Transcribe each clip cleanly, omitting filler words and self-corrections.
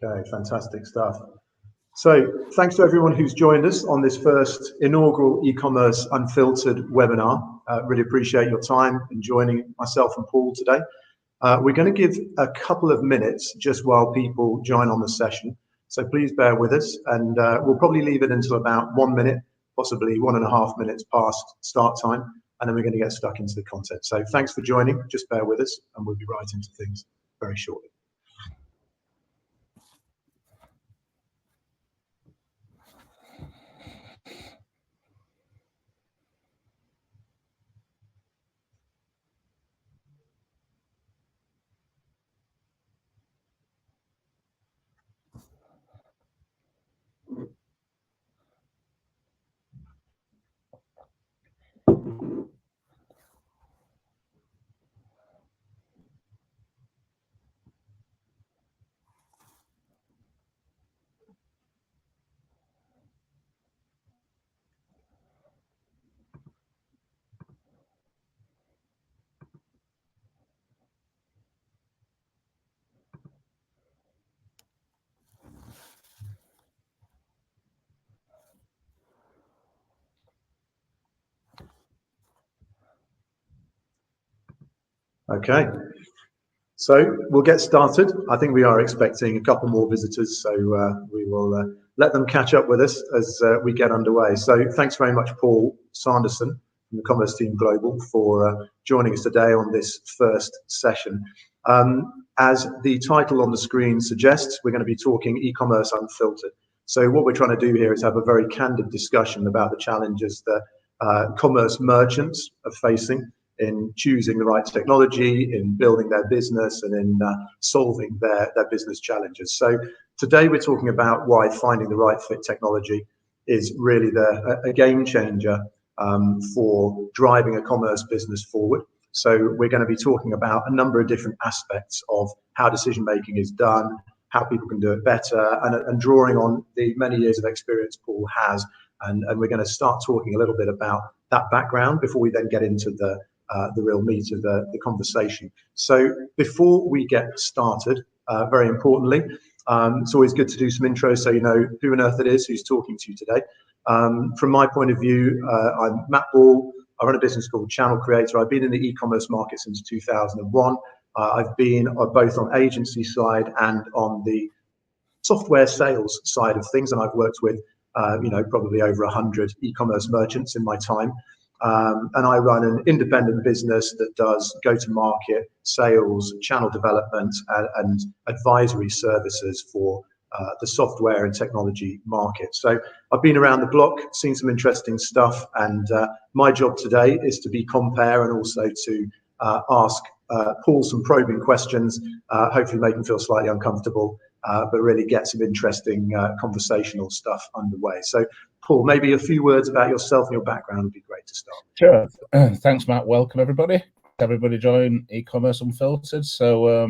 Okay, fantastic stuff. So thanks to everyone who's joined us on this first inaugural e-commerce unfiltered webinar. Really appreciate your time in joining myself and Paul today. We're going to give a couple of minutes just while people join on the session. So please bear with us, and we'll probably leave it until about 1 minute, possibly 1.5 minutes past start time, and then we're going to get stuck into the content. So thanks for joining. Just bear with us, and we'll be right into things very shortly. Okay, so we'll get started. I think we are expecting a couple more visitors, so we will let them catch up with us as we get underway. So thanks very much, Paul Sanderson from the Commerce Team Global, for joining us today on this first session. As the title on the screen suggests, we're going to be talking e-commerce unfiltered. So what we're trying to do here is have a very candid discussion about the challenges that commerce merchants are facing in choosing the right technology, in building their business, and in solving their business challenges. So today we're talking about why finding the right fit technology is really a game changer for driving a commerce business forward. So we're going to be talking about a number of different aspects of how decision making is done, how people can do it better, and drawing on the many years of experience Paul has. And we're going to start talking a little bit about that background before we then get into the real meat of the conversation. So before we get started, very importantly, it's always good to do some intros so you know who on earth it is who's talking to you today. From my point of view, I'm Matt Ball. I run a business called ChannelCreator. I've been in the e-commerce market since 2001. I've been both on agency side and on the software sales side of things, and I've worked with probably over 100 e-commerce merchants in my time. And I run an independent business that does go-to-market, sales, channel development, and advisory services for the software and technology market. So I've been around the block, seen some interesting stuff, and my job today is to be compere and also to ask Paul some probing questions, hopefully make him feel slightly uncomfortable, but really get some interesting conversational stuff underway. So Paul, maybe a few words about yourself and your background would be great to start. Sure. Thanks, Matt. Welcome, everybody. Everybody join e-commerce unfiltered. So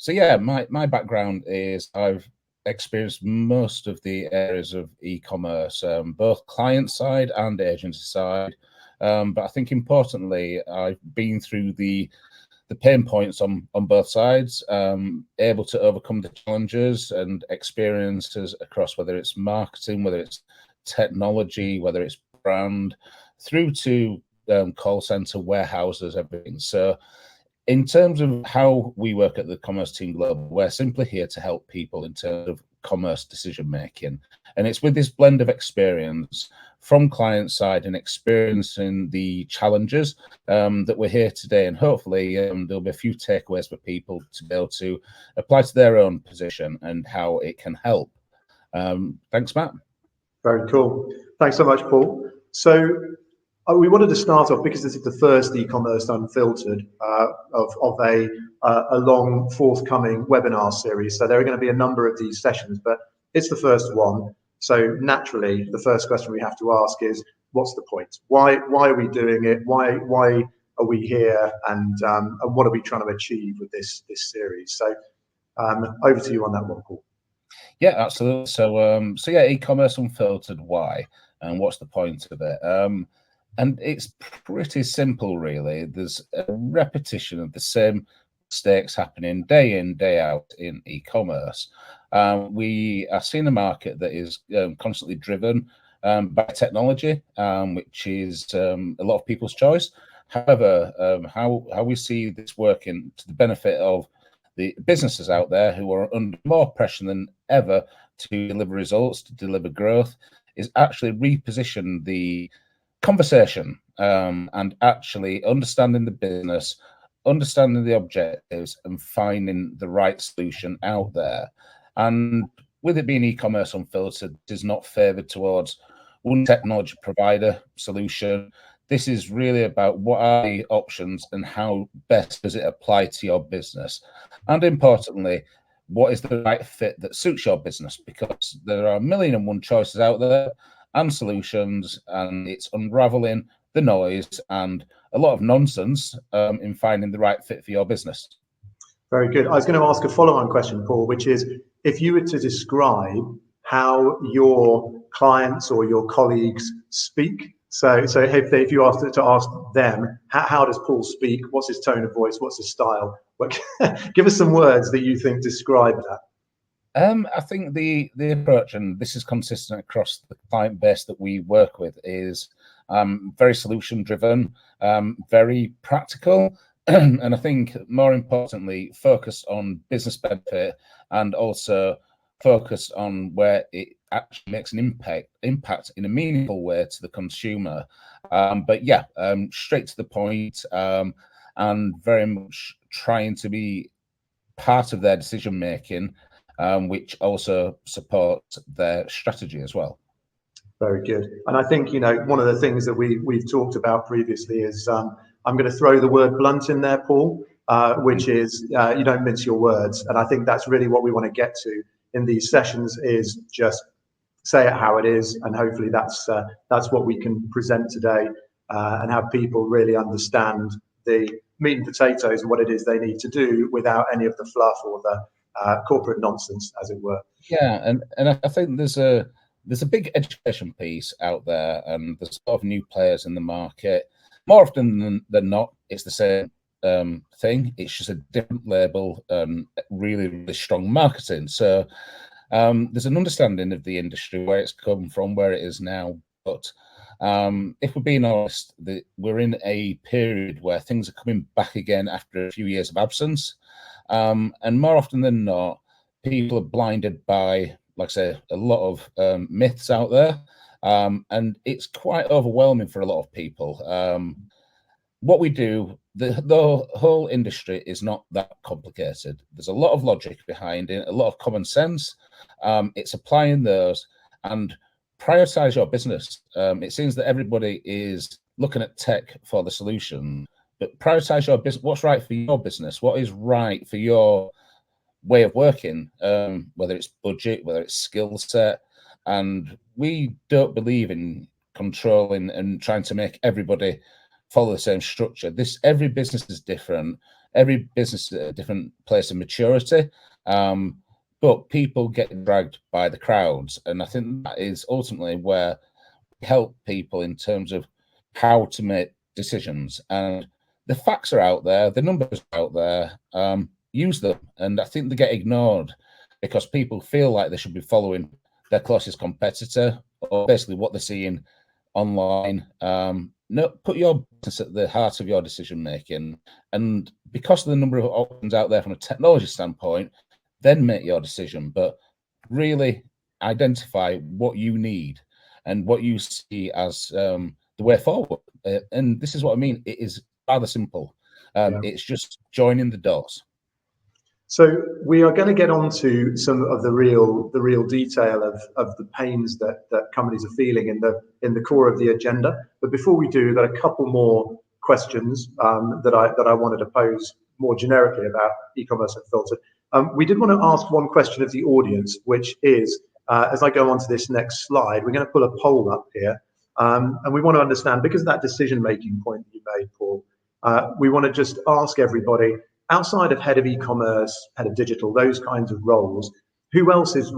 yeah, my background is I've experienced most of the areas of e-commerce, both client side and agency side. But I think importantly, I've been through the pain points on both sides, able to overcome the challenges and experiences across whether it's marketing, whether it's technology, whether it's brand, through to call center, warehouses, everything. So in terms of how we work at the Commerce Team Global, we're simply here to help people in terms of commerce decision making. And it's with this blend of experience from client side and experiencing the challenges that we're here today. And hopefully there'll be a few takeaways for people to be able to apply to their own position and how it can help. Thanks, Matt. Very cool. Thanks so much, Paul. So we wanted to start off, because this is the first e-commerce unfiltered of a long forthcoming webinar series. So there are going to be a number of these sessions, but it's the first one. So naturally, the first question we have to ask is, what's the point? Why are we doing it? Why are we here? And what are we trying to achieve with this series? So over to you on that one, Paul. Yeah, absolutely. So yeah, e-commerce unfiltered. Why? And what's the point of it? And it's pretty simple, really. There's a repetition of the same mistakes happening day in, day out in e-commerce. We are seeing a market that is constantly driven by technology, which is a lot of people's choice. However, how we see this working to the benefit of the businesses out there who are under more pressure than ever to deliver results, to deliver growth, is actually reposition the conversation and actually understanding the business, understanding the objectives, and finding the right solution out there. And with it being e-commerce unfiltered, it is not favored towards one technology provider solution. This is really about what are the options and how best does it apply to your business. And importantly, what is the right fit that suits your business? Because there are 1,000,001 choices out there and solutions, and it's unraveling the noise and a lot of nonsense in finding the right fit for your business. Very good. I was going to ask a follow-on question, Paul, which is, if you were to describe how your clients or your colleagues speak, so if you asked to ask them, how does Paul speak? What's his tone of voice? What's his style? Give us some words that you think describe that. I think the approach, and this is consistent across the client base that we work with, is very solution driven, very practical, and I think more importantly, focused on business benefit and also focused on where it actually makes an impact in a meaningful way to the consumer. But yeah, straight to the point, and very much trying to be part of their decision making, which also supports their strategy as well. Very good. And I think, one of the things that we've talked about previously is, I'm going to throw the word blunt in there, Paul, which is you don't mince your words. And I think that's really what we want to get to in these sessions, is just say it how it is. And hopefully that's what we can present today, and have people really understand the meat and potatoes and what it is they need to do without any of the fluff or the corporate nonsense, as it were. Yeah, and I think there's a big education piece out there, and there's a lot of new players in the market. More often than not, it's the same thing. It's just a different label, really, really strong marketing. So there's an understanding of the industry, where it's come from, where it is now. But if we're being honest, we're in a period where things are coming back again after a few years of absence. And more often than not, people are blinded by, like I say, a lot of myths out there. And it's quite overwhelming for a lot of people. What we do, the whole industry is not that complicated. There's a lot of logic behind it, a lot of common sense. It's applying those and prioritize your business. It seems that everybody is looking at tech for the solution, but prioritize your business. What's right for your business? What is right for your way of working, whether it's budget, whether it's skill set. And we don't believe in controlling and trying to make everybody follow the same structure. Every business is different. Every business is at a different place of maturity. But people get dragged by the crowds. And I think that is ultimately where we help people in terms of how to make decisions. And the facts are out there, the numbers are out there. Use them. And I think they get ignored because people feel like they should be following their closest competitor, or basically what they're seeing online. No, put your business at the heart of your decision making. And because of the number of options out there from a technology standpoint, then make your decision. But really identify what you need and what you see as the way forward. And this is what I mean. It is rather simple. It's just joining the dots. So we are going to get on to some of the real detail of the pains that companies are feeling in the core of the agenda. But before we do, we've got a couple more questions that I wanted to pose more generically about e-commerce unfiltered. We did want to ask one question of the audience, which is, as I go on to this next slide, we're going to pull a poll up here, and we want to understand, because of that decision-making point that you made, Paul, we want to just ask everybody, outside of head of e-commerce, head of digital, those kinds of roles, who else is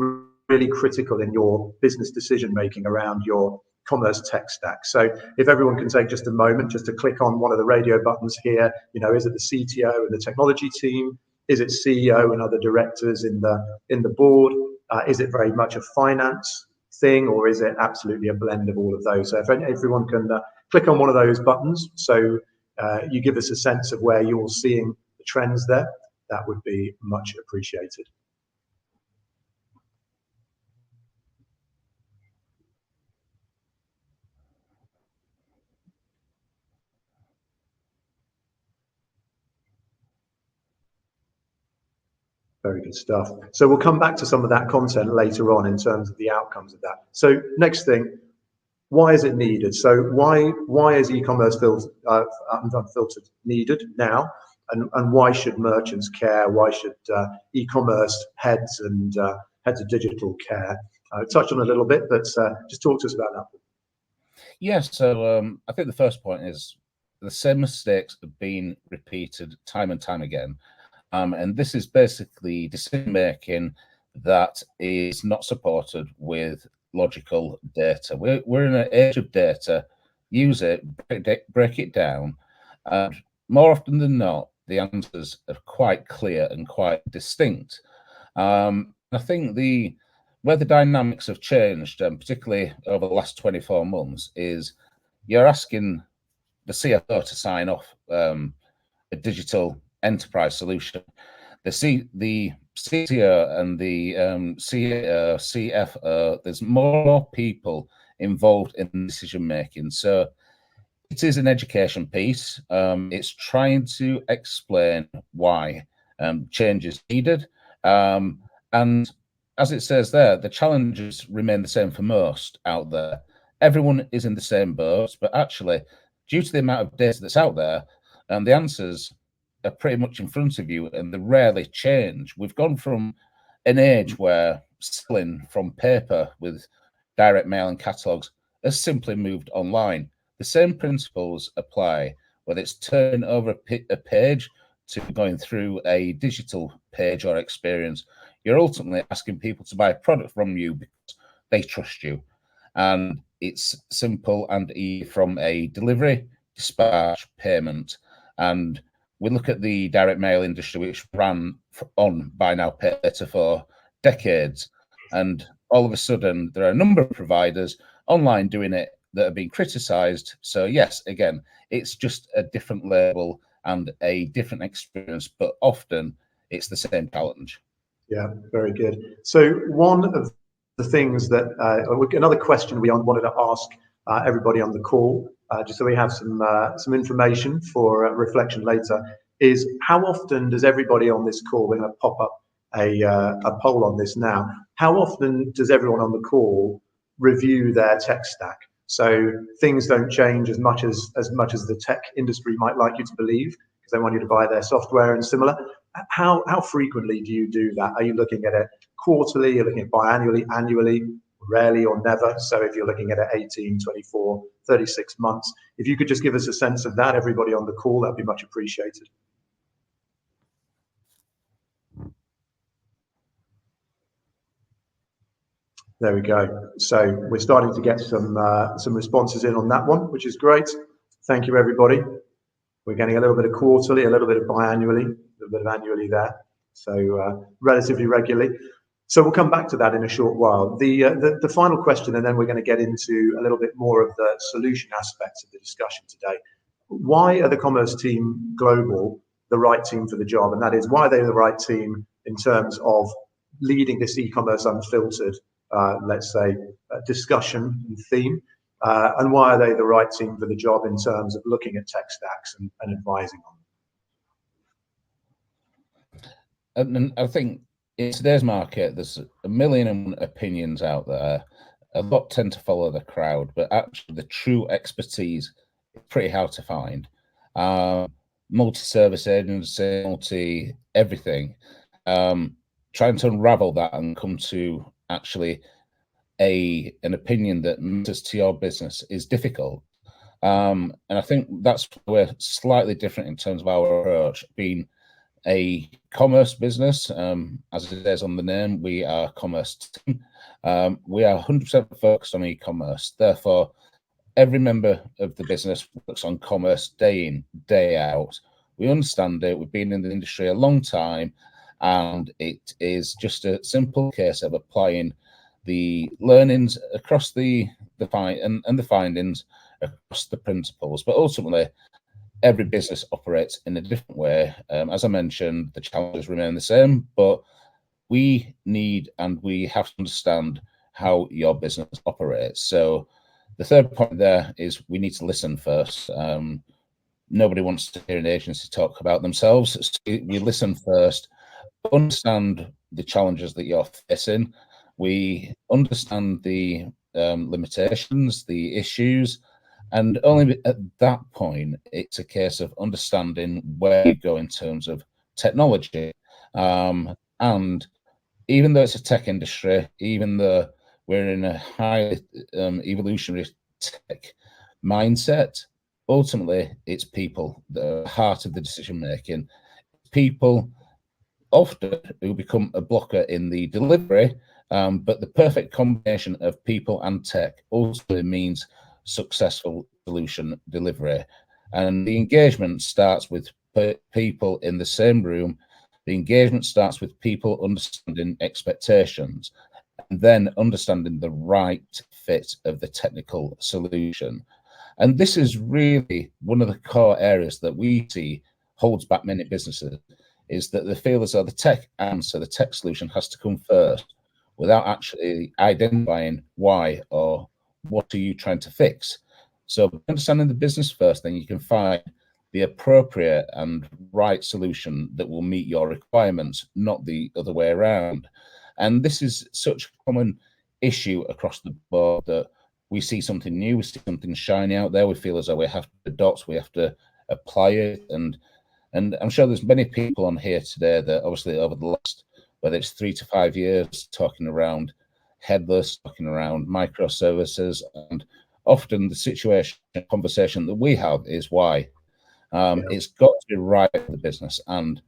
really critical in your business decision-making around your commerce tech stack? So if everyone can take just a moment just to click on one of the radio buttons here, is it the CTO and the technology team? Is it CEO and other directors in the board? Is it very much a finance thing, or is it absolutely a blend of all of those? So if everyone can click on one of those buttons, so you give us a sense of where you're seeing the trends there, that would be much appreciated. Very good stuff. So we'll come back to some of that content later on in terms of the outcomes of that. So next thing, why is it needed? So why is e-commerce unfiltered needed now? And why should merchants care? Why should e-commerce heads and heads of digital care? Touched on a little bit, but just talk to us about that. Yes, so I think the first point is the same mistakes have been repeated time and time again. And this is basically decision making that is not supported with logical data. We're in an age of data. Use it, break it down, and more often than not, the answers are quite clear and quite distinct. I think where the dynamics have changed, particularly over the last 24 months, is you're asking the CFO to sign off a digital enterprise solution. The CTO and the CEO, CFO, there's more people involved in decision making. So it is an education piece. It's trying to explain why change is needed. And as it says there, the challenges remain the same for most out there. Everyone is in the same boat, but actually, due to the amount of data that's out there, the answers are pretty much in front of you and they rarely change. We've gone from an age where selling from paper with direct mail and catalogs has simply moved online. The same principles apply, whether it's turning over a page to going through a digital page or experience. You're ultimately asking people to buy a product from you because they trust you. And it's simple and easy from a delivery, dispatch, payment. And we look at the direct mail industry, which ran on buy now, pay later for decades. And all of a sudden, there are a number of providers online doing it that are being criticized. So yes, again, it's just a different label and a different experience, but often it's the same challenge. Yeah, very good. So one of the things that, another question we wanted to ask everybody on the call, just so we have some information for reflection later, is how often does everybody on this call, we're going to pop up a poll on this now, how often does everyone on the call review their tech stack? So things don't change as much as the tech industry might like you to believe, because they want you to buy their software and similar. How frequently do you do that? Are you looking at it quarterly? You're looking at biannually, annually, rarely or never? So if you're looking at it 18, 24, 36 months, if you could just give us a sense of that, everybody on the call, that'd be much appreciated. There we go. So we're starting to get some responses in on that one, which is great. Thank you, everybody. We're getting a little bit of quarterly, a little bit of biannually, a little bit of annually there. So relatively regularly. So we'll come back to that in a short while. The final question, and then we're going to get into a little bit more of the solution aspects of the discussion today. Why are the commerce team global the right team for the job? And that is, why are they the right team in terms of leading this e-commerce unfiltered, let's say, discussion and theme? And why are they the right team for the job in terms of looking at tech stacks and advising on them? And I think in today's market, there's a million opinions out there. A lot tend to follow the crowd, but actually the true expertise is pretty hard to find. Multi-service agency, multi-everything. Trying to unravel that and come to actually an opinion that matters to your business is difficult. And I think that's where we're slightly different in terms of our approach. Being a commerce business, as it says on the name, we are a commerce team. We are 100% focused on e-commerce. Therefore, every member of the business works on commerce day in, day out. we understand it, we've been in the industry a long time, and it is just a simple case of applying the learnings across the findings across the principles. But ultimately, every business operates in a different way. As I mentioned, the challenges remain the same, but we need and we have to understand how your business operates. So the third point there is we need to listen first. Nobody wants to hear an agency talk about themselves. So we listen first, understand the challenges that you're facing. We understand the limitations, the issues, and only at that point, it's a case of understanding where you go in terms of technology. And even though it's a tech industry, even though we're in a high evolutionary tech mindset, ultimately it's people, the heart of the decision making. People often who become a blocker in the delivery, but the perfect combination of people and tech ultimately means successful solution delivery. And the engagement starts with people in the same room. The engagement starts with people understanding expectations and then understanding the right fit of the technical solution. And this is really one of the core areas that we see holds back many businesses, is that they feel as though the tech answer, the tech solution has to come first without actually identifying why or what are you trying to fix. So understanding the business first, then you can find the appropriate and right solution that will meet your requirements, not the other way around. And this is such a common issue across the board that we see something new, we see something shiny out there, we feel as though we have to adopt, we have to apply it. And I'm sure there's many people on here today that obviously over the last, whether it's 3 to 5 years, talking around headless, talking around microservices, and often the conversation that we have is why. It's got to be right for the business, and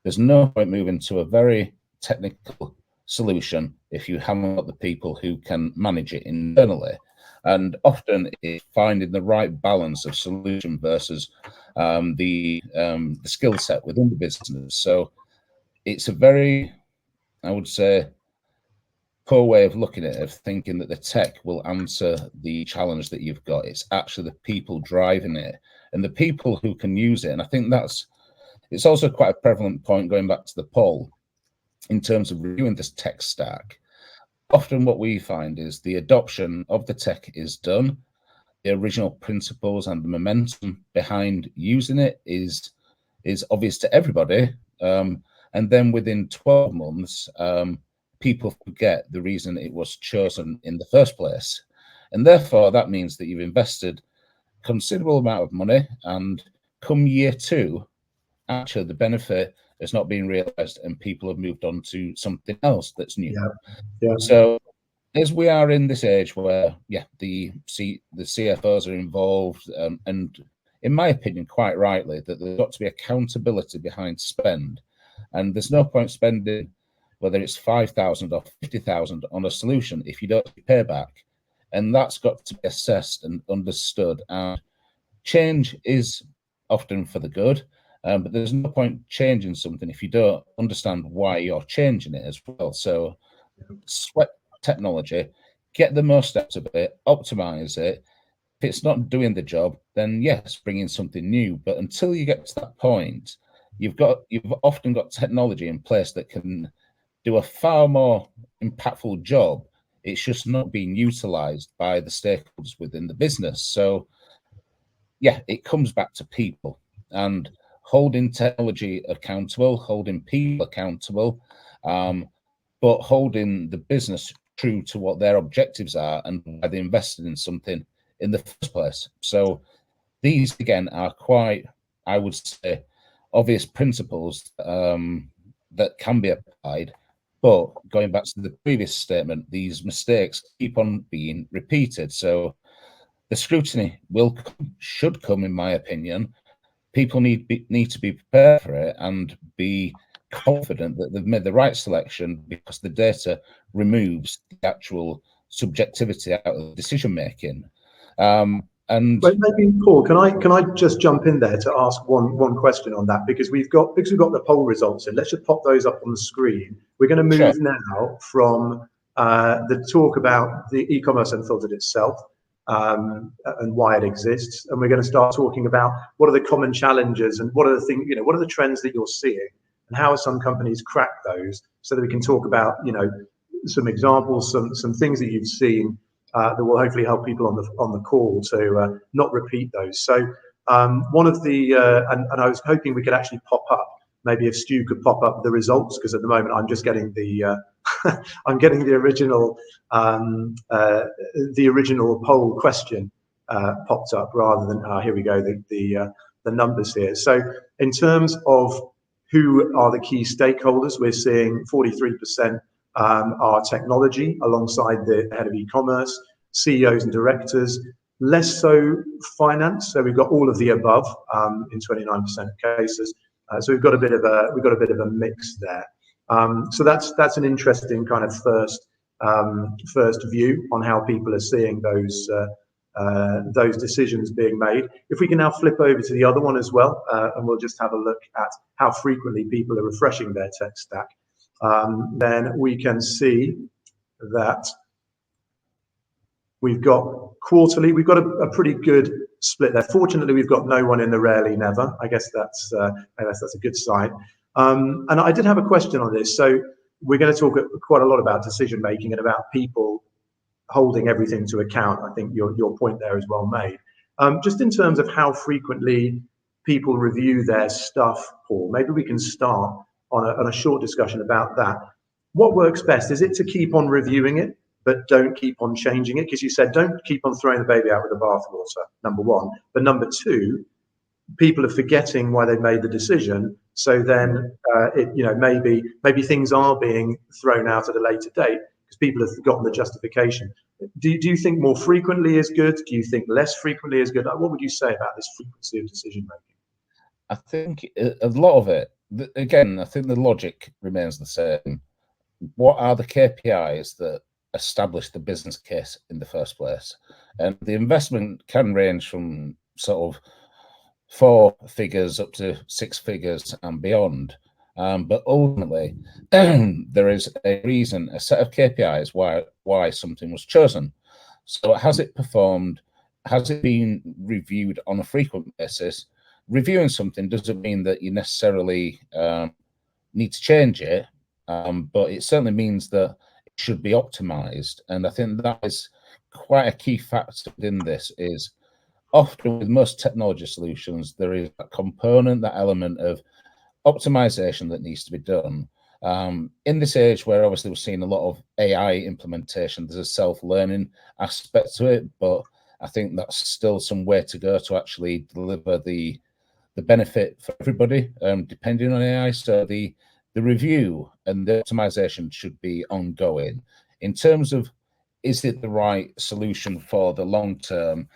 there's no point moving to a very technical solution if you haven't got the people who can manage it internally. And often it's finding the right balance of solution versus the skill set within the business. So it's a very, I would say, poor way of looking at it, of thinking that the tech will answer the challenge that you've got. It's actually the people driving it and the people who can use it. And I think it's also quite a prevalent point going back to the poll in terms of reviewing this tech stack. Often what we find is the adoption of the tech is done. The original principles and the momentum behind using it is obvious to everybody. And then within 12 months, people forget the reason it was chosen in the first place. And therefore, that means that you've invested a considerable amount of money, and come year 2, actually the benefit has not been realized and people have moved on to something else that's new. Yeah. So as we are in this age where, the CFOs are involved, and in my opinion, quite rightly, that there's got to be accountability behind spend. And there's no point spending, whether it's 5,000 or 50,000 on a solution, if you don't pay back. And that's got to be assessed and understood. And change is often for the good, but there's no point changing something if you don't understand why you're changing it as well. So sweat technology, get the most out of it, optimize it. If it's not doing the job, then yes, bring in something new. But until you get to that point, you've often got technology in place that can do a far more impactful job. It's just not being utilized by the stakeholders within the business. So it comes back to people and holding technology accountable, holding people accountable, but holding the business true to what their objectives are and why they invested in something in the first place. So these, again, are quite, I would say, obvious principles that can be applied. But going back to the previous statement, these mistakes keep on being repeated. So the scrutiny should come, in my opinion. People need to be prepared for it and be confident that they've made the right selection, because the data removes the actual subjectivity out of decision making. And And but maybe Paul, can I just jump in there to ask one question on that, because we've got the poll results in. Let's just pop those up on the screen. We're going to move now from the talk about the e-commerce Unfiltered itself and why it exists, and we're going to start talking about what are the common challenges and what are the things, what are the trends that you're seeing and how some companies crack those, so that we can talk about some examples, some things that you've seen that will hopefully help people on the call to not repeat those. So one of the and I was hoping we could actually pop up, maybe if Stu could pop up the results, because at the moment I'm just getting the I'm getting the original poll question popped up rather than here we go, the numbers here. So in terms of who are the key stakeholders, we're seeing 43% are technology, alongside the head of e-commerce, CEOs and directors, less so finance. So we've got all of the above in 29% of cases. So we've got a bit of a mix there. So that's an interesting kind of first view on how people are seeing those decisions being made. If we can now flip over to the other one as well, and we'll just have a look at how frequently people are refreshing their tech stack. Then we can see that we've got quarterly. We've got a pretty good split there. Fortunately, we've got no one in the rarely never. I guess that's a good sign. And I did have a question on this. So we're going to talk quite a lot about decision making and about people holding everything to account. I think your point there is well made. Just in terms of how frequently people review their stuff, Paul, maybe we can start on a short discussion about that. What works best? Is it to keep on reviewing it, but don't keep on changing it? Because you said don't keep on throwing the baby out with the bathwater, number one. But number two, people are forgetting why they made the decision. So then, maybe things are being thrown out at a later date because people have forgotten the justification. Do you think more frequently is good? Do you think less frequently is good? What would you say about this frequency of decision making? I think a lot of it, again, I think the logic remains the same. What are the KPIs that establish the business case in the first place? And the investment can range from sort of 4 figures up to 6 figures and beyond. But ultimately, there is a reason, a set of KPIs why something was chosen. So has it performed? Has it been reviewed on a frequent basis? Reviewing something doesn't mean that you necessarily need to change it, but it certainly means that it should be optimized. And I think that is quite a key factor within this. Is often with most technology solutions, there is a component, that element of optimization that needs to be done. In this age where obviously we're seeing a lot of AI implementation, there's a self-learning aspect to it, but I think that's still some way to go to actually deliver the benefit for everybody, depending on AI. So the review and the optimization should be ongoing. In terms of, is it the right solution for the long term?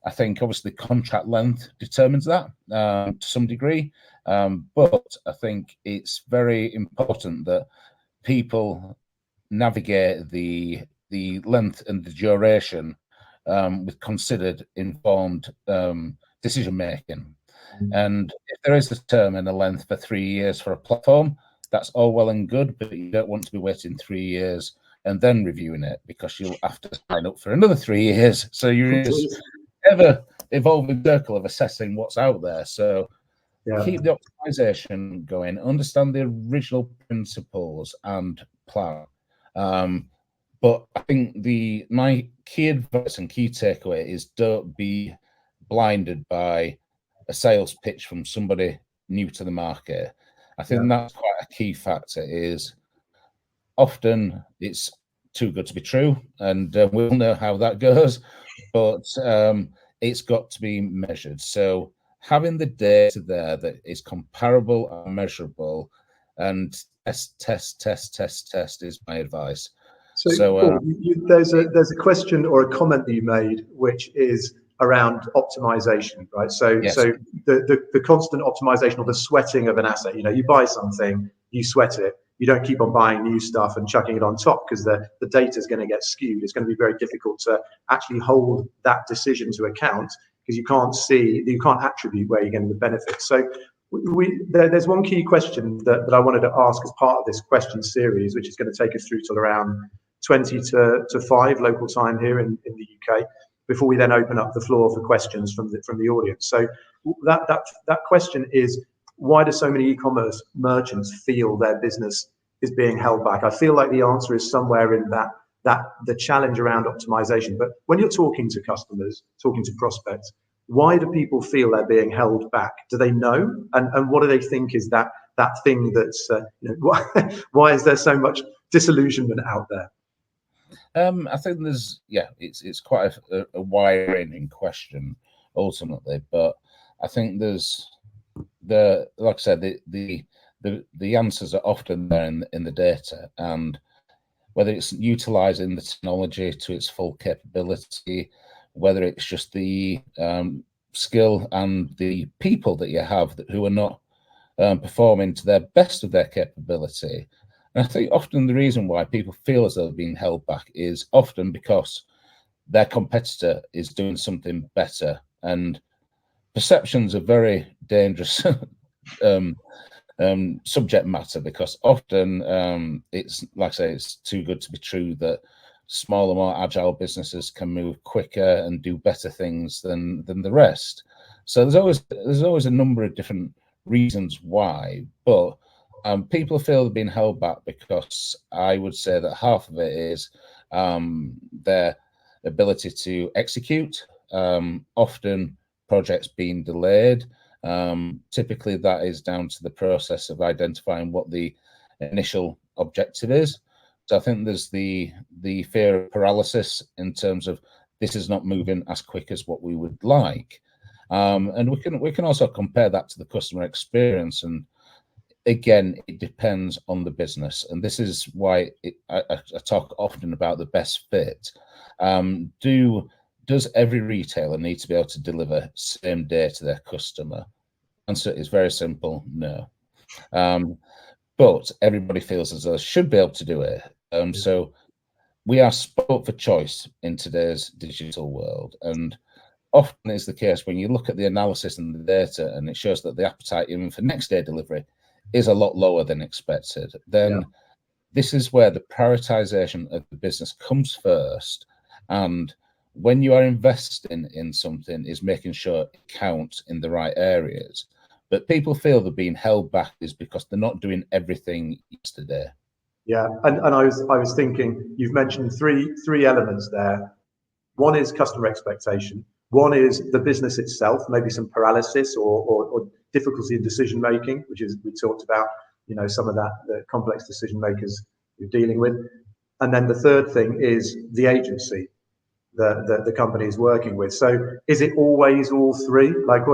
I think obviously contract length determines that to some degree, but I think it's very important that people navigate the length and the duration with considered, informed decision making. And if there is a term and a length for 3 years for a platform, that's all well and good, but you don't want to be waiting 3 years and then reviewing it, because you'll have to sign up for another 3 years. So you're in this ever evolving circle of assessing what's out there. So keep the optimization going, understand the original principles and plan. But I think my key advice and key takeaway is don't be blinded by a sales pitch from somebody new to the market. I think that's quite a key factor. Is often it's too good to be true, and we'll know how that goes, but it's got to be measured. So having the data there that is comparable and measurable, and test is my advice. So Paul, there's a question or a comment that you made, which is around optimization, right? So yes. So the constant optimization or the sweating of an asset. You buy something, you sweat it. You don't keep on buying new stuff and chucking it on top, because the data is going to get skewed. It's going to be very difficult to actually hold that decision to account because you can't attribute where you're getting the benefits. So there's one key question that I wanted to ask as part of this question series, which is going to take us through till around 20 to 5 local time here in the UK, before we then open up the floor for questions from the audience. So that question is, why do so many e-commerce merchants feel their business is being held back? I feel like the answer is somewhere in that the challenge around optimization. But when you're talking to customers, talking to prospects, why do people feel they're being held back? Do they know? And what do they think is that thing that's, why is there so much disillusionment out there? I think it's quite a wide-ranging question ultimately, but I think there's like I said, the answers are often there in the data, and whether it's utilizing the technology to its full capability, whether it's just the skill and the people that you have who are not performing to their best of their capability. And I think often the reason why people feel as though they're being held back is often because their competitor is doing something better. And perceptions are very dangerous subject matter, because often it's, like I say, it's too good to be true that smaller, more agile businesses can move quicker and do better things than the rest. So there's always a number of different reasons why, but people feel they're being held back because I would say that half of it is their ability to execute. Often projects being delayed. Typically that is down to the process of identifying what the initial objective is. So I think there's the fear of paralysis in terms of this is not moving as quick as what we would like. And we can also compare that to the customer experience. And again, it depends on the business. And this is why I talk often about the best fit. Does every retailer need to be able to deliver same day to their customer? Answer is very simple, no. But everybody feels as though they should be able to do it. So we are spoke for choice in today's digital world. And often is the case when you look at the analysis and the data, and it shows that the appetite even for next day delivery is a lot lower than expected. Then this is where the prioritization of the business comes first. And when you are investing in something, is making sure it counts in the right areas. But people feel they're being held back is because they're not doing everything yesterday. Yeah, and I was thinking, you've mentioned three elements there. One is customer expectation. One is the business itself, maybe some paralysis or difficulty in decision making, which is, we talked about, some of that, the complex decision makers you're dealing with. And then the third thing is the agency that the company is working with. So is it always all three? Like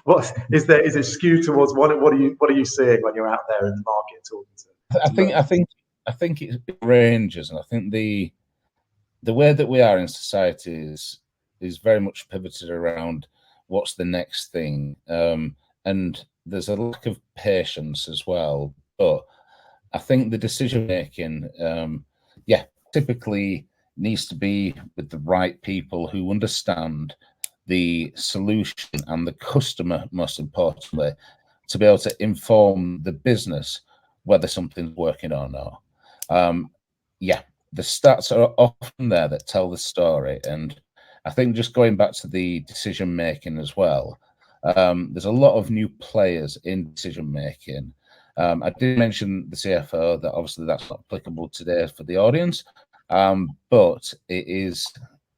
what is it skewed towards one? What are you seeing when you're out there in the market talking to? I think it ranges, and I think the way that we are in society is very much pivoted around what's the next thing, and there's a lack of patience as well. But I think the decision making, typically needs to be with the right people who understand the solution and the customer, most importantly, to be able to inform the business whether something's working or not. The stats are often there that tell the story. And I think just going back to the decision making as well, there's a lot of new players in decision making. I did mention the CFO, that obviously that's not applicable today for the audience, but it is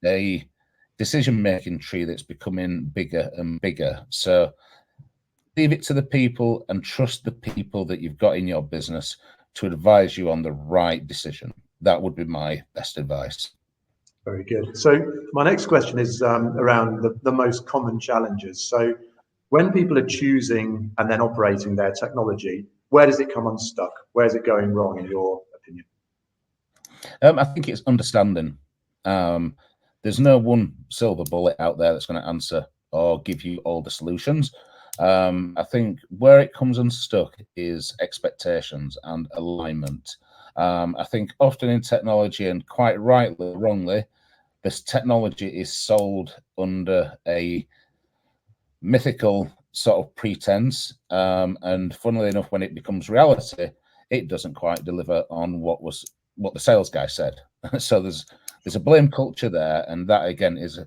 a decision making tree that's becoming bigger and bigger. So leave it to the people and trust the people that you've got in your business to advise you on the right decision. That would be my best advice. Very good. So my next question is around the most common challenges. So when people are choosing and then operating their technology, where does it come unstuck? Where is it going wrong, in your opinion? I think it's understanding. There's no one silver bullet out there that's going to answer or give you all the solutions. I think where it comes unstuck is expectations and alignment. I think often in technology, and quite rightly or wrongly, this technology is sold under a mythical sort of pretense, and funnily enough, when it becomes reality, it doesn't quite deliver on what the sales guy said. So there's a blame culture there, and that again is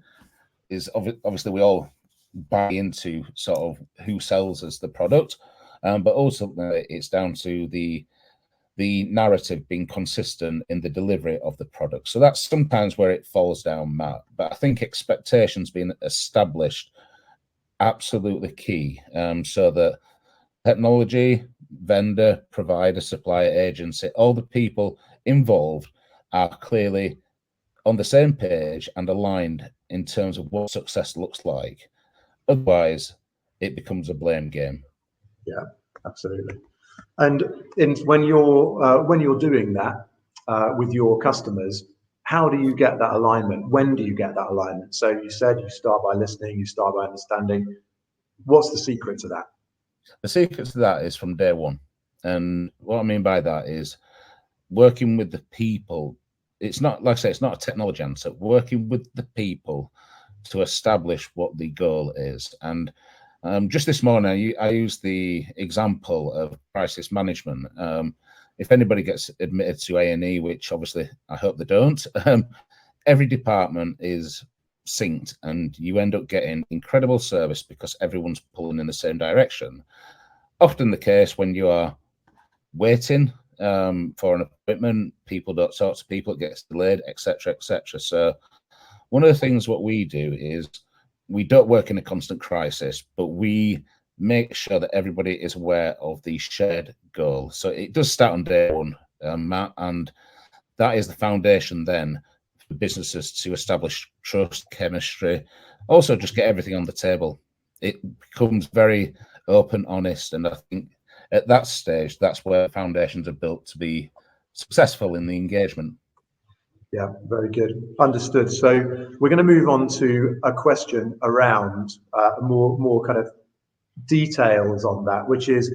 obviously we all buy into sort of who sells us the product, but also it's down to the narrative being consistent in the delivery of the product. So that's sometimes where it falls down, Matt. But I think expectations being established absolutely key, so that technology, vendor, provider, supplier, agency, all the people involved are clearly on the same page and aligned in terms of what success looks like. Otherwise, it becomes a blame game. Yeah, absolutely. And when you're doing that with your customers, how do you get that alignment? When do you get that alignment? So you said you start by listening, you start by understanding. What's the secret to that? The secret to that is from day one. And what I mean by that is working with the people. It's not, like I say, it's not a technology answer. Working with the people to establish what the goal is. And just this morning, I used the example of crisis management. If anybody gets admitted to A&E, which obviously I hope they don't, every department is synced, and you end up getting incredible service because everyone's pulling in the same direction. Often the case when you are waiting for an appointment, people don't talk to people, it gets delayed, etc., etc. So one of the things what we do is we don't work in a constant crisis, but we make sure that everybody is aware of the shared goal. So it does start on day one, Matt, and that is the foundation then for businesses to establish trust, chemistry, also just get everything on the table. It becomes very open, honest, and I think at that stage, that's where foundations are built to be successful in the engagement. Yeah, very good. Understood. So we're going to move on to a question around more kind of details on that, which is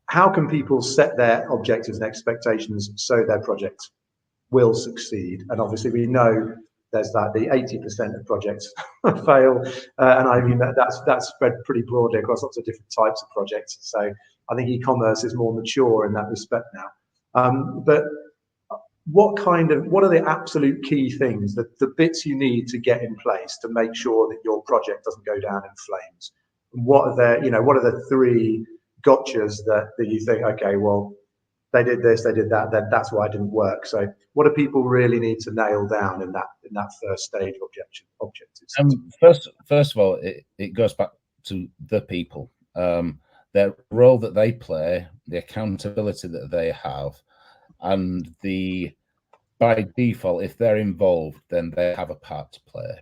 how can people set their objectives and expectations so their project will succeed? And obviously we know there's that the 80% of projects fail, and I mean that's spread pretty broadly across lots of different types of projects. So I think e-commerce is more mature in that respect now. But what are the absolute key things, the bits you need to get in place to make sure that your project doesn't go down in flames? What are the three gotchas that you think, okay, well, they did this, they did that, then that's why it didn't work. So what do people really need to nail down in that first stage of objectives? First of all, it goes back to the people, their role that they play, the accountability that they have, and by default, if they're involved, then they have a part to play.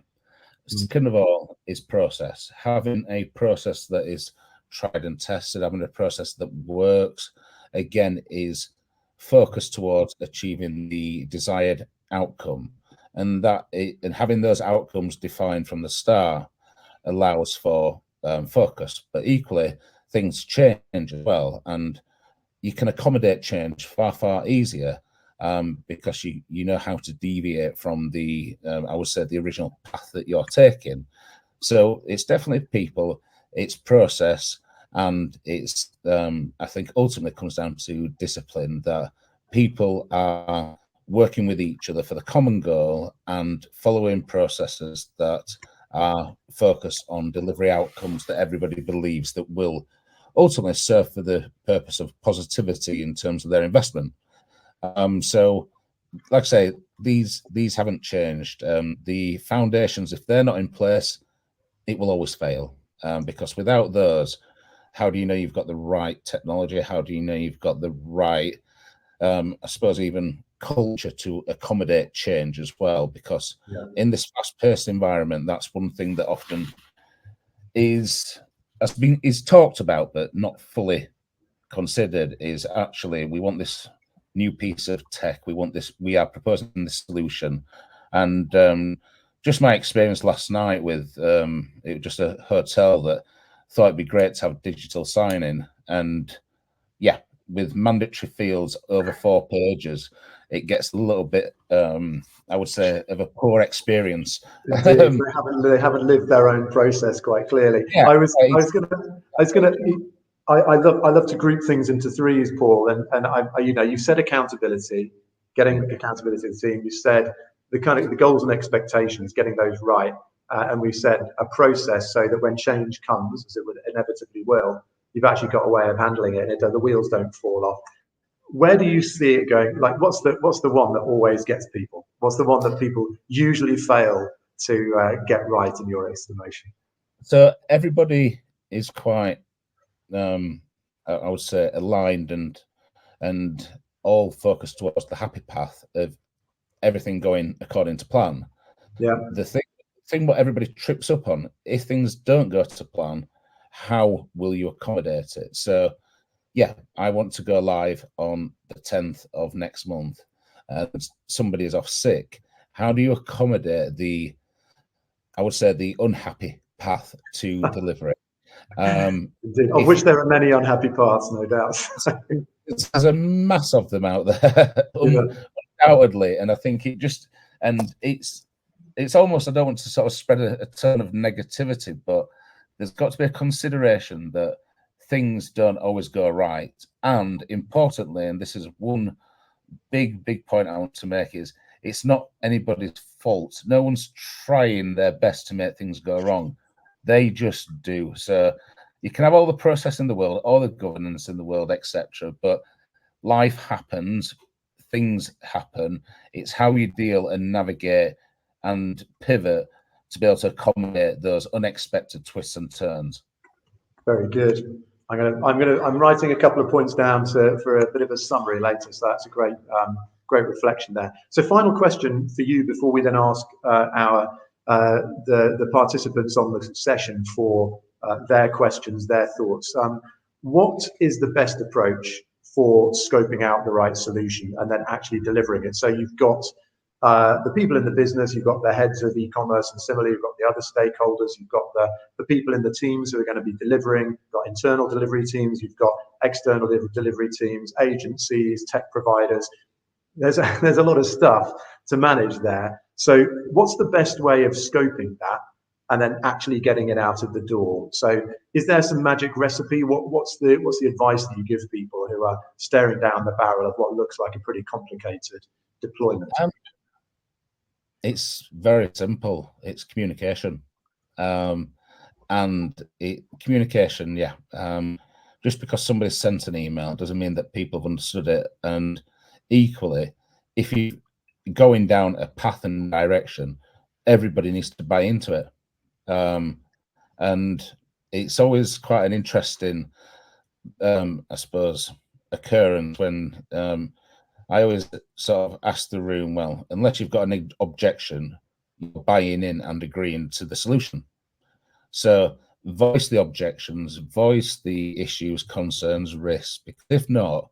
Second of all is process. Having a process that is tried and tested, having a process that works, again, is focused towards achieving the desired outcome. And having those outcomes defined from the start allows for focus. But equally, things change as well. And you can accommodate change far, far easier because you know how to deviate from I would say, the original path that you're taking. So it's definitely people, it's process, and it's I think ultimately comes down to discipline, that people are working with each other for the common goal and following processes that are focused on delivery outcomes that everybody believes that will ultimately serve for the purpose of positivity in terms of their investment. So, like I say, these haven't changed. The foundations, if they're not in place, it will always fail. Because without those, how do you know you've got the right technology? How do you know you've got the right, I suppose, even culture to accommodate change as well? Because in this fast-paced environment, that's one thing that often is talked about but not fully considered, is actually we want this new piece of tech, we are proposing this solution. And just my experience last night with it was just a hotel that thought it'd be great to have digital sign-in, and with mandatory fields over 4 pages, it gets a little bit, I would say, of a poor experience. Indeed, they haven't lived their own process quite clearly. Yeah, I love to group things into threes, Paul, and you said accountability, getting accountability to the team. You said the goals and expectations, getting those right, and we said a process so that when change comes, as it would inevitably will, you've actually got a way of handling it, and the wheels don't fall off. Where do you see it going? Like, what's the one that always gets people? What's the one that people usually fail to get right in your estimation? So everybody is quite, I would say, aligned and all focused towards the happy path of everything going according to plan. Yeah. The thing what everybody trips up on, if things don't go to plan, how will you accommodate it? So yeah, I want to go live on the 10th of next month. Somebody is off sick. How do you accommodate the unhappy path to delivery? Of which there are many unhappy parts, no doubt. There's a mass of them out there, undoubtedly, and I think it's almost, I don't want to sort of spread a ton of negativity, but there's got to be a consideration that things don't always go right. And importantly, and this is one big point I want to make, is it's not anybody's fault. No one's trying their best to make things go wrong. They just do. So you can have all the process in the world, all the governance in the world, etc. But life happens, things happen. It's how you deal and navigate and pivot to be able to accommodate those unexpected twists and turns. Very good. I'm writing a couple of points down for a bit of a summary later. So that's a great reflection there. So final question for you before we then ask the participants on the session for their questions, their thoughts. What is the best approach for scoping out the right solution and then actually delivering it? So you've got the people in the business, you've got the heads of e-commerce, and similarly, you've got the other stakeholders, you've got the people in the teams who are going to be delivering, you've got internal delivery teams, you've got external delivery teams, agencies, tech providers. There's a lot of stuff to manage there. So what's the best way of scoping that and then actually getting it out of the door? So is there some magic recipe? What's the advice that you give people who are staring down the barrel of what looks like a pretty complicated deployment? It's very simple. It's communication, communication. Yeah. Just because somebody sent an email doesn't mean that people have understood it. And equally, if you're going down a path and direction, everybody needs to buy into it. And it's always quite an interesting, I suppose, occurrence when I always sort of ask the room, well, unless you've got an objection, you're buying in and agreeing to the solution. So voice the objections, voice the issues, concerns, risks, because if not,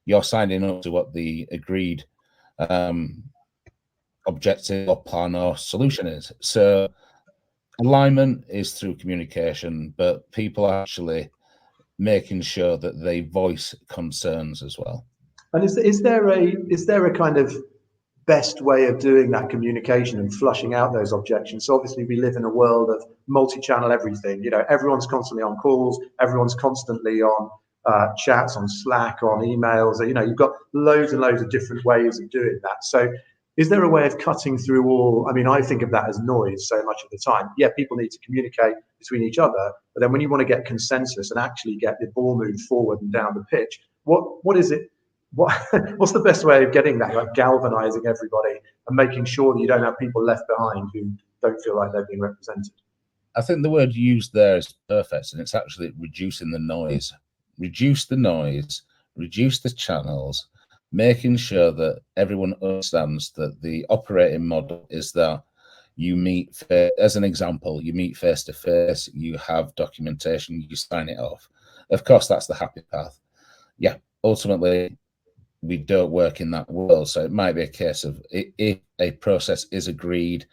you're signing up to what the agreed objective or plan or solution is. So alignment is through communication, but people are actually making sure that they voice concerns as well. And is there a kind of best way of doing that communication and flushing out those objections? So obviously we live in a world of multi-channel everything. Everyone's constantly on calls, everyone's constantly on chats, on Slack, on emails. You've got loads and loads of different ways of doing that. So is there a way of cutting through all? I mean, I think of that as noise so much of the time. Yeah, people need to communicate between each other, but then when you want to get consensus and actually get the ball moved forward and down the pitch, what is it? What's the best way of getting that, like galvanizing everybody and making sure that you don't have people left behind who don't feel like they're being represented? I think the word used there is perfect, and it's actually reducing the noise. Reduce the noise, reduce the channels, making sure that everyone understands that the operating model is that you meet, as an example, you meet face to face, you have documentation, you sign it off. Of course, that's the happy path. Yeah, ultimately, we don't work in that world. So it might be a case of if a process is agreed,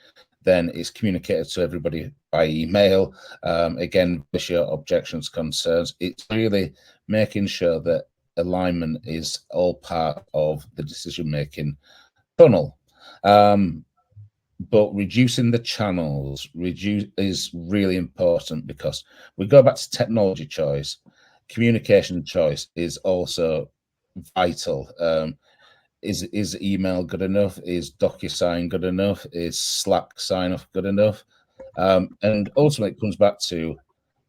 then it's communicated to everybody by email. Again, share objections, concerns. It's really making sure that alignment is all part of the decision-making funnel. But reducing the channels is really important, because we go back to technology choice. Communication choice is also vital. Is email good enough? Is DocuSign good enough? Is Slack sign-off good enough? And ultimately, it comes back to,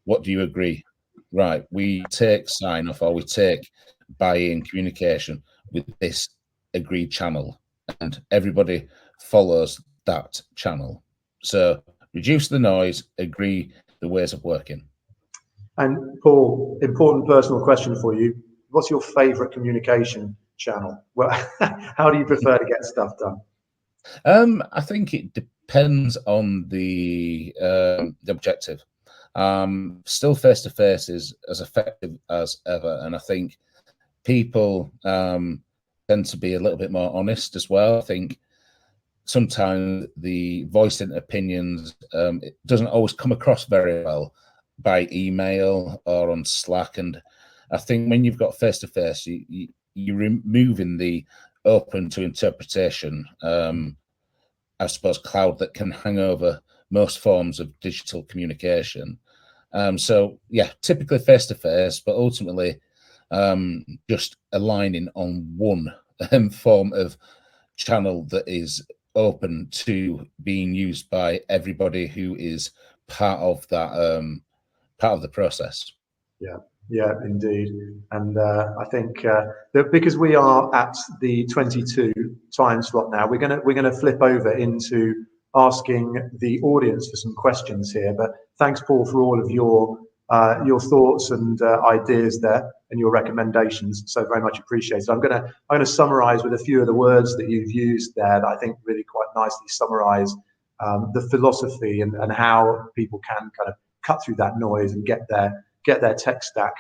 what do you agree? Right, we take sign-off, or we take buy-in communication with this agreed channel, and everybody follows that channel. So reduce the noise, agree the ways of working. And Paul, important personal question for you. What's your favorite communication channel? Well, how do you prefer to get stuff done? I think it depends on the objective. Still, face-to-face is as effective as ever, and I think people tend to be a little bit more honest as well. I think sometimes the voicing opinions, it doesn't always come across very well by email or on Slack, and I think when you've got face-to-face, you're removing the open to interpretation, I suppose, cloud that can hang over most forms of digital communication. So yeah, typically face-to-face, but ultimately just aligning on one form of channel that is open to being used by everybody who is part of that, part of the process. Yeah, indeed. And I think that because we are at the 22 time slot now, we're gonna flip over into asking the audience for some questions here. But thanks, Paul, for all of your thoughts and ideas there, and your recommendations. So very much appreciated. I'm gonna summarize with a few of the words that you've used there that I think really quite nicely summarize the philosophy and how people can kind of cut through that noise and get their tech stack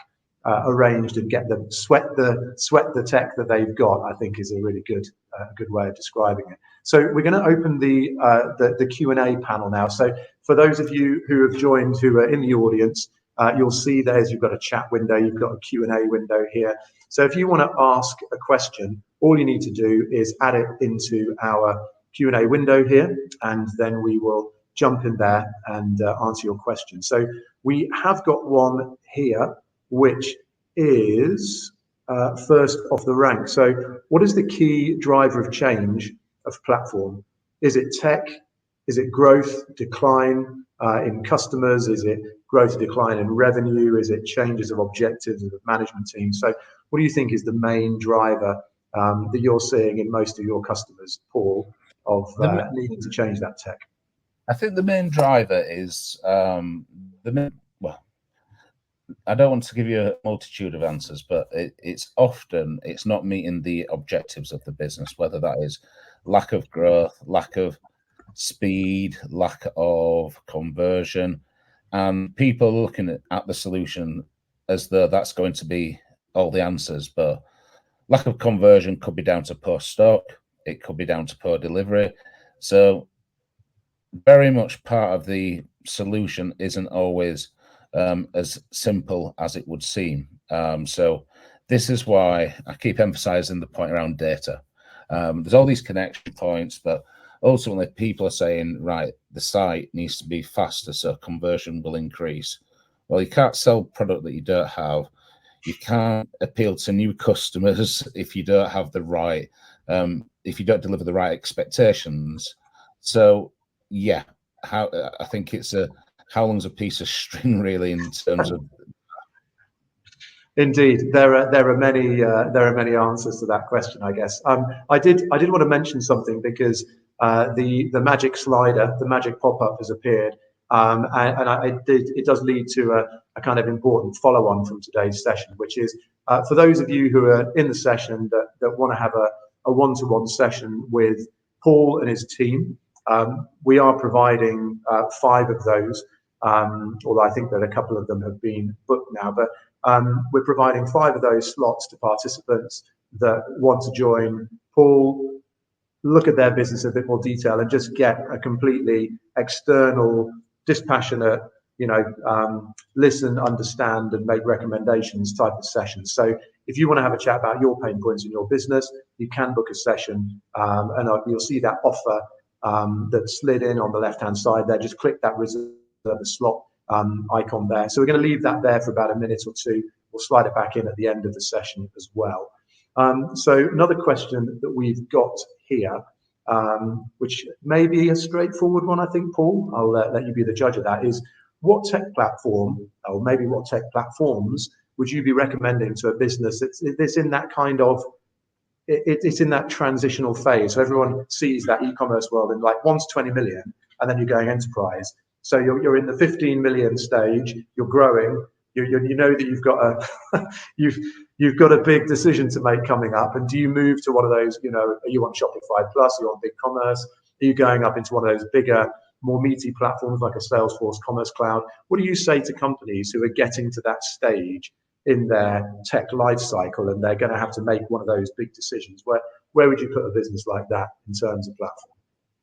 arranged and get them sweat the tech that they've got. I think is a really good way of describing it. So we're going to open the Q&A panel now. So for those of you who have joined, who are in the audience, you'll see you've got a chat window, you've got a Q&A window here. So if you want to ask a question, all you need to do is add it into our Q&A window here, and then we will jump in there and answer your question. So we have got one here, which is first off the rank. So what is the key driver of change of platform? Is it tech? Is it growth, decline in customers? Is it growth, decline in revenue? Is it changes of objectives of the management team? So what do you think is the main driver that you're seeing in most of your customers, Paul, of needing to change that tech? I think the main driver is well, I don't want to give you a multitude of answers, but it's not meeting the objectives of the business, whether that is lack of growth, lack of speed, lack of conversion, and people looking at the solution as though that's going to be all the answers. But lack of conversion could be down to poor stock, it could be down to poor delivery. So very much part of the solution isn't always as simple as it would seem. So this is why I keep emphasizing the point around data. There's all these connection points, but ultimately people are saying, right, the site needs to be faster so conversion will increase. Well, you can't sell product that you don't have. You can't appeal to new customers if you don't have the right, if you don't deliver the right expectations. So yeah, I think it's how long's a piece of string, really, in terms of. Indeed, there are many answers to that question, I guess. I did want to mention something, because the magic slider, the magic pop-up has appeared, and it does lead to a kind of important follow-on from today's session, which is for those of you who are in the session that want to have a one-to-one session with Paul and his team. We are providing 5 of those, although I think that a couple of them have been booked now, but we're providing 5 of those slots to participants that want to join Paul, look at their business in a bit more detail, and just get a completely external, dispassionate, listen, understand, and make recommendations type of session. So if you want to have a chat about your pain points in your business, you can book a session, and you'll see that offer that's slid in on the left-hand side there. Just click that reserve a slot icon there. So we're going to leave that there for about a minute or two. We'll slide it back in at the end of the session as well. So another question that we've got here, which may be a straightforward one, I think, Paul, I'll let you be the judge of that, is what tech platform, or maybe what tech platforms, would you be recommending to a business that's in that kind of, it's in that transitional phase? So everyone sees that e-commerce world in like 1 to 20 million, and then you're going enterprise. So you're in the 15 million stage, you're growing, you know that you've got a you've got a big decision to make coming up. And do you move to one of those, you know, are you on Shopify Plus, are you on BigCommerce? Are you going up into one of those bigger, more meaty platforms like a Salesforce Commerce Cloud? What do you say to companies who are getting to that stage in their tech life cycle and they're going to have to make one of those big decisions? Where would you put a business like that in terms of platform?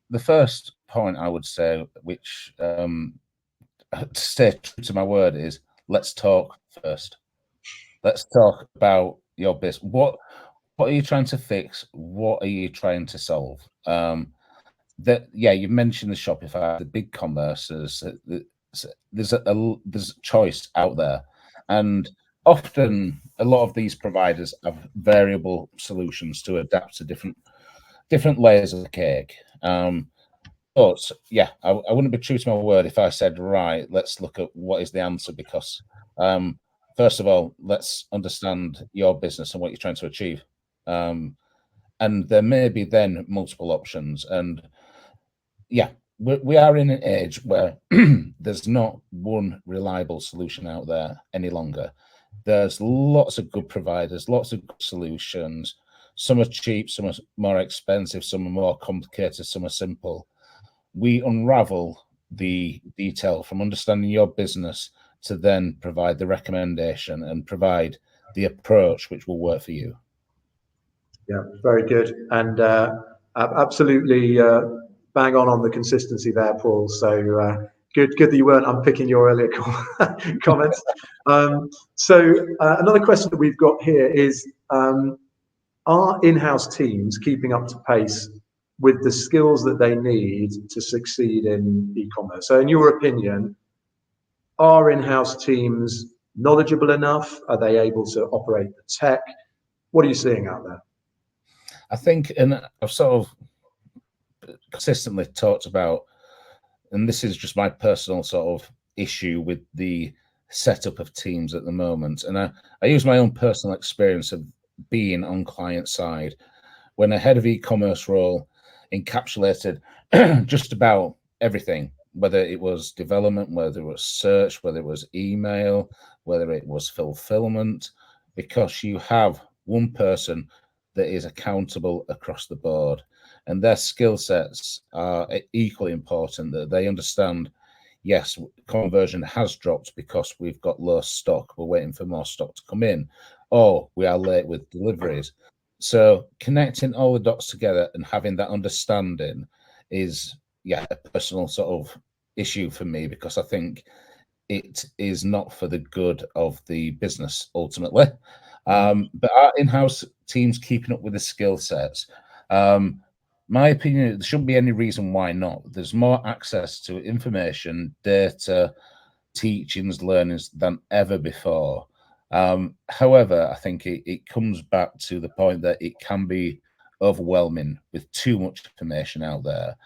The first point I would say, which to stay true to my word, is let's talk first. Let's talk about your business. What are you trying to fix? What are you trying to solve? You mentioned the Shopify, the big commerces. There's choice out there, and often a lot of these providers have variable solutions to adapt to different layers of the cake. But yeah, I wouldn't be true to my word if I said, right, let's look at what is the answer, because first of all, let's understand your business and what you're trying to achieve. And there may be then multiple options. And yeah, we are in an age where there's not one reliable solution out there any longer. There's lots of good providers, lots of good solutions. Some are cheap, some are more expensive, some are more complicated, some are simple. We unravel the detail from understanding your business to then provide the recommendation and provide the approach which will work for you. Yeah, very good. And absolutely bang on the consistency there, Paul. So good that you weren't unpicking your earlier comments. So another question that we've got here is, are in-house teams keeping up to pace with the skills that they need to succeed in e-commerce? So in your opinion, are in-house teams knowledgeable enough? Are they able to operate the tech? What are you seeing out there? I think, and I've sort of consistently talked about, and this is just my personal sort of issue with the setup of teams at the moment. And I use my own personal experience of being on client side when a head of e-commerce role encapsulated just about everything, whether it was development, whether it was search, whether it was email, whether it was fulfillment, because you have one person that is accountable across the board, and their skill sets are equally important, that they understand, yes, conversion has dropped because we've got low stock, we're waiting for more stock to come in, or we are late with deliveries. So connecting all the dots together and having that understanding is, a personal sort of issue for me, because I think it is not for the good of the business ultimately. But our in-house teams keeping up with the skill sets, my opinion, there shouldn't be any reason why not. There's more access to information, data, teachings, learnings than ever before. However, I think it comes back to the point that it can be overwhelming with too much information out there.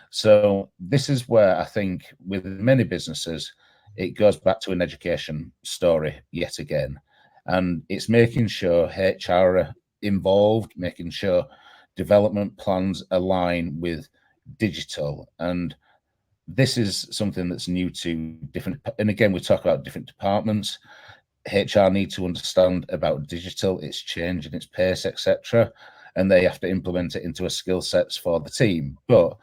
So this is where I think with many businesses, it goes back to an education story yet again. And it's making sure HR are involved, making sure development plans align with digital. And this is something that's new to different, and again, we talk about different departments. HR need to understand about digital, its change and its pace, etc. And they have to implement it into a skill sets for the team. But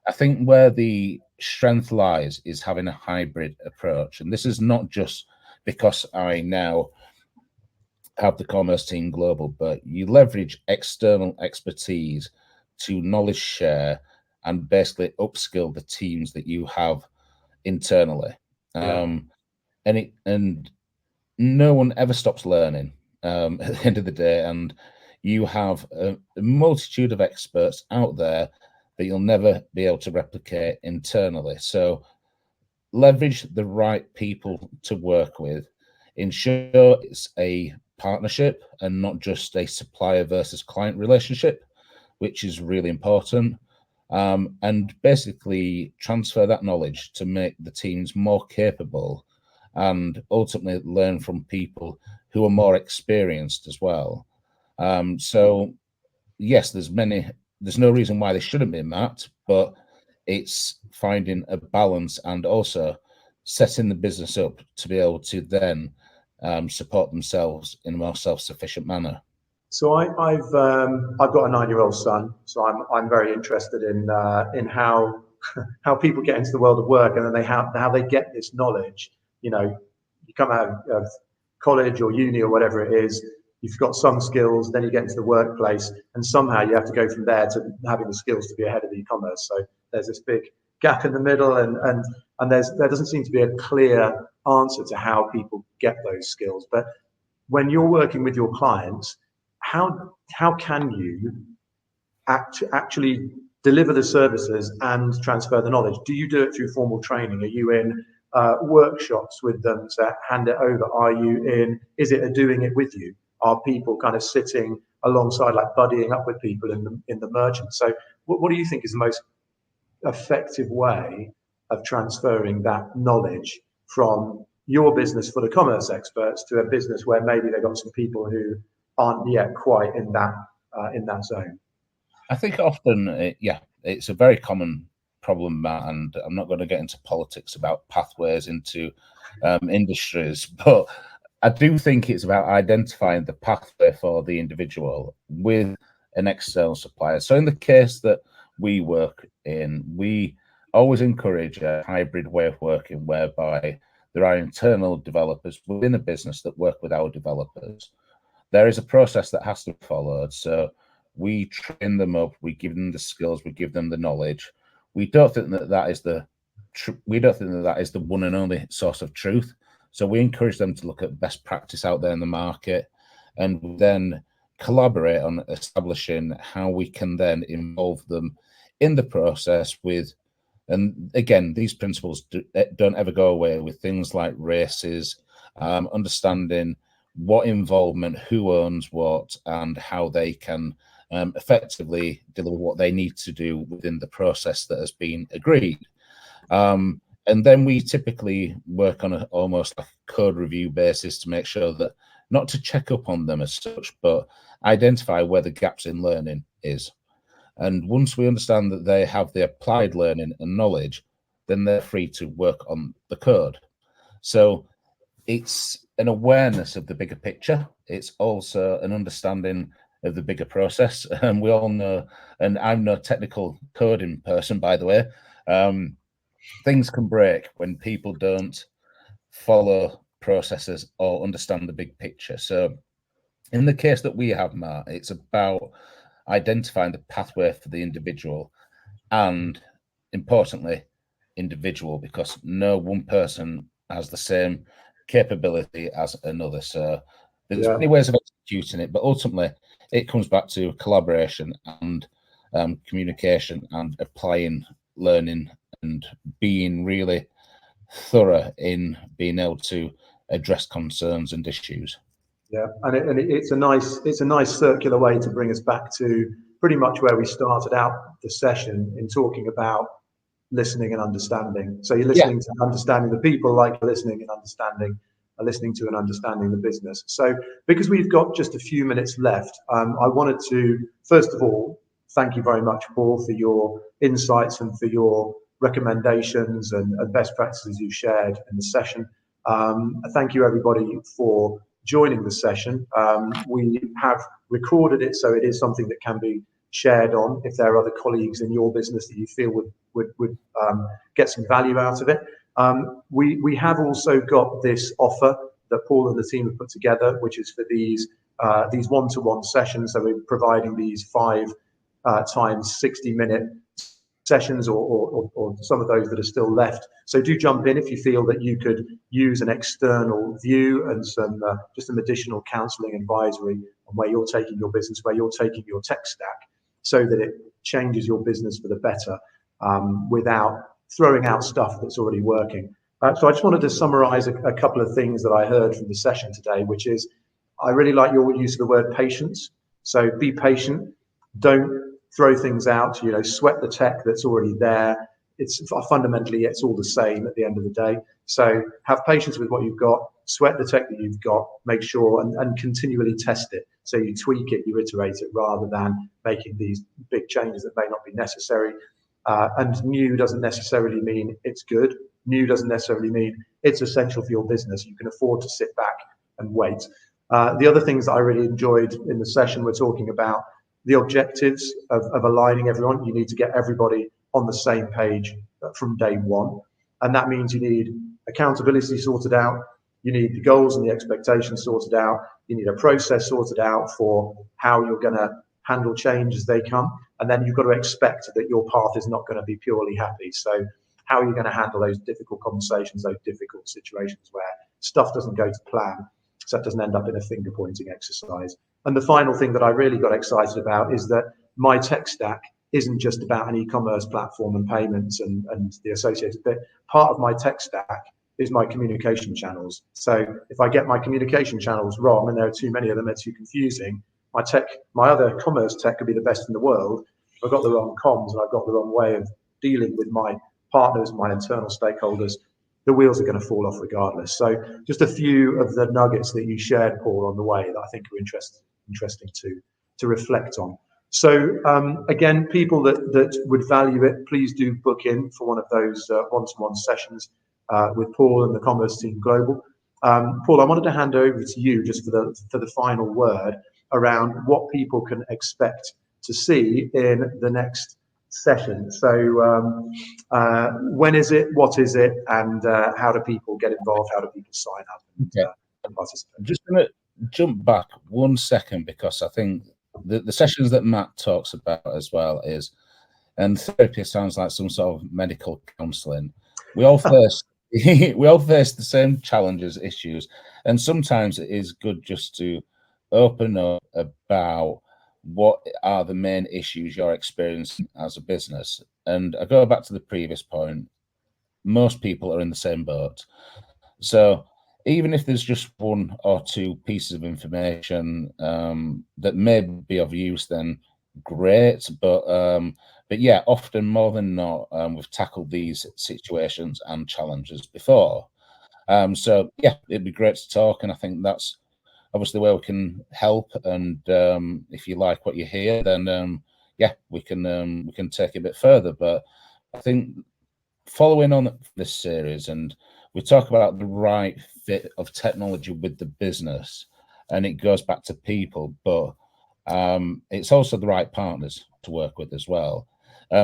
I think where the strength lies is having a hybrid approach. And this is not just because I now have the commerce team global, but you leverage external expertise to knowledge share and basically upskill the teams that you have internally. And no one ever stops learning. at the end of the day, and you have a multitude of experts out there that you'll never be able to replicate internally. So leverage the right people to work with, ensure it's a partnership and not just a supplier versus client relationship, which is really important. And basically transfer that knowledge to make the teams more capable and ultimately learn from people who are more experienced as well. So yes, there's no reason why they shouldn't be mapped, but it's finding a balance and also setting the business up to be able to then support themselves in a more self-sufficient manner. So I've got a 9-year-old son, so I'm very interested in how how people get into the world of work, and then how they get this knowledge. You know, you come out of college or uni or whatever it is, you've got some skills, then you get into the workplace, and somehow you have to go from there to having the skills to be ahead of e-commerce. So there's this big gap in the middle, and there doesn't seem to be a clear answer to how people get those skills. But when you're working with your clients, how can you actually deliver the services and transfer the knowledge? Do you do it through formal training? Are you in workshops with them to hand it over? Is it a doing it with you? Are people kind of sitting alongside, like buddying up with people in the merchant? So what do you think is the most effective way of transferring that knowledge from your business for the commerce experts to a business where maybe they've got some people who aren't yet quite in that zone? I think often, it's a very common problem, Matt, and I'm not going to get into politics about pathways into industries, but I do think it's about identifying the pathway for the individual with an external supplier. So in the case that we work in, we always encourage a hybrid way of working whereby there are internal developers within a business that work with our developers. There is a process that has to be followed. So we train them up, we give them the skills, we give them the knowledge. We don't think that is the one and only source of truth. So we encourage them to look at best practice out there in the market, and then collaborate on establishing how we can then involve them in the process with, and again, these principles don't ever go away, with things like races, understanding what involvement, who owns what, and how they can effectively deliver what they need to do within the process that has been agreed. And then we typically work on almost a code review basis to make sure that, not to check up on them as such, but identify where the gaps in learning is. And once we understand that they have the applied learning and knowledge, then they're free to work on the code. So it's an awareness of the bigger picture. It's also an understanding of the bigger process. And we all know, and I'm no technical coding person, by the way, things can break when people don't follow processes or understand the big picture. So in the case that we have, Matt, it's about identifying the pathway for the individual, and importantly, individual, because no one person has the same capability as another. So there's many ways of executing it, but ultimately it comes back to collaboration and communication and applying learning and being really thorough in being able to address concerns and issues. Yeah, and it's a nice circular way to bring us back to pretty much where we started out the session, in talking about listening and understanding. So you're listening to understanding the people, like you're listening and listening to and understanding the business. So because we've got just a few minutes left, I wanted to first of all thank you very much, Paul, for your insights and for your recommendations and best practices you shared in the session. Thank you everybody for joining the session. We have recorded it, so it is something that can be shared on if there are other colleagues in your business that you feel would get some value out of it. We have also got this offer that Paul and the team have put together, which is for these one-to-one sessions. So we're providing these 5 times 60-minute sessions or some of those that are still left. So do jump in if you feel that you could use an external view and just some additional counselling advisory on where you're taking your business, where you're taking your tech stack, so that it changes your business for the better without throwing out stuff that's already working. So I just wanted to summarize a couple of things that I heard from the session today, which is I really like your use of the word patience. So be patient. Don't throw things out, sweat the tech that's already there. It's fundamentally, it's all the same at the end of the day. So have patience with what you've got, sweat the tech that you've got, make sure and continually test it. So you tweak it, you iterate it, rather than making these big changes that may not be necessary. And new doesn't necessarily mean it's good. New doesn't necessarily mean it's essential for your business. You can afford to sit back and wait. The other things that I really enjoyed in the session, we're talking about the objectives of aligning everyone. You need to get everybody on the same page from day one. And that means you need accountability sorted out. You need the goals and the expectations sorted out. You need a process sorted out for how you're going to handle change as they come. And then you've got to expect that your path is not going to be purely happy. So how are you going to handle those difficult conversations, those difficult situations where stuff doesn't go to plan, so it doesn't end up in a finger pointing exercise? And the final thing that I really got excited about is that my tech stack isn't just about an e-commerce platform and payments and the associated bit. Part of my tech stack is my communication channels. So if I get my communication channels wrong, and there are too many of them, they're too confusing, my other commerce tech could be the best in the world. If I've got the wrong comms and I've got the wrong way of dealing with my partners, my internal stakeholders, the wheels are going to fall off regardless. So just a few of the nuggets that you shared, Paul, on the way that I think are interesting to reflect on. So again, people that would value it, please do book in for one of those one-to-one sessions with Paul and the Commerce Team Global. Paul, I wanted to hand over to you just for the final word around what people can expect to see in the next session. So when is it, what is it, and how do people get involved, how do people sign up and participate? I'm just going to jump back 1 second, because I think the sessions that Matt talks about as well is, and therapy sounds like some sort of medical counselling. We all face the same challenges, issues, and sometimes it is good just to open up about what are the main issues you're experiencing as a business. And I go back to the previous point, most people are in the same boat. So even if there's just one or two pieces of information that may be of use, then great. But yeah, often more than not, we've tackled these situations and challenges before. So yeah, it'd be great to talk, and I think that's obviously where we can help. And if you like what you hear, then yeah, we can take it a bit further. But I think following on this series, and we talk about the right fit of technology with the business, and it goes back to people, but it's also the right partners to work with as well.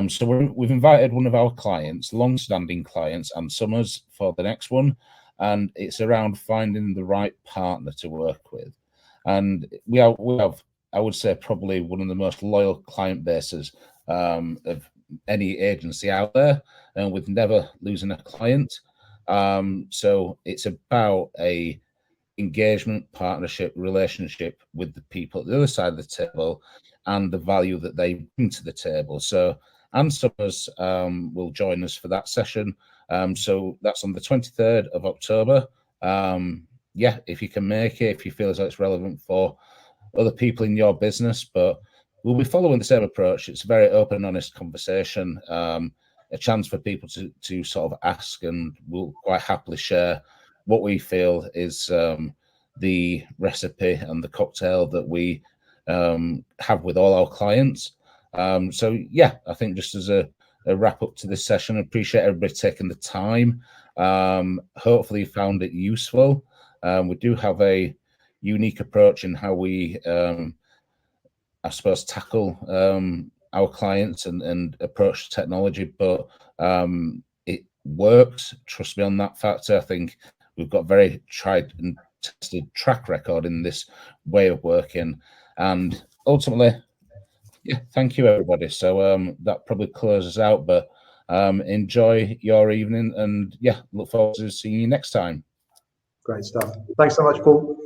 So we've invited one of our clients, long-standing clients, and Summers for the next one, and it's around finding the right partner to work with. And we have, I would say, probably one of the most loyal client bases of any agency out there, and with never losing a client. So it's about a engagement, partnership, relationship with the people at the other side of the table and the value that they bring to the table. So Anne Summers will join us for that session. So that's on the 23rd of October. Yeah, if you can make it, if you feel as though it's relevant for other people in your business, but we'll be following the same approach. It's a very open, honest conversation, a chance for people to sort of ask, and we'll quite happily share what we feel is the recipe and the cocktail that we have with all our clients. So yeah, I think just as a wrap up to this session, I appreciate everybody taking the time. Hopefully you found it useful. We do have a unique approach in how we I suppose tackle our clients and approach technology, but it works. Trust me on that factor. I think we've got very tried and tested track record in this way of working, and ultimately Yeah, thank you, everybody. So that probably closes out, but enjoy your evening, and yeah, look forward to seeing you next time. Great stuff. Thanks so much, Paul.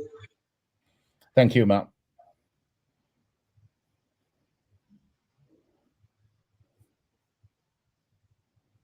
Thank you, Matt.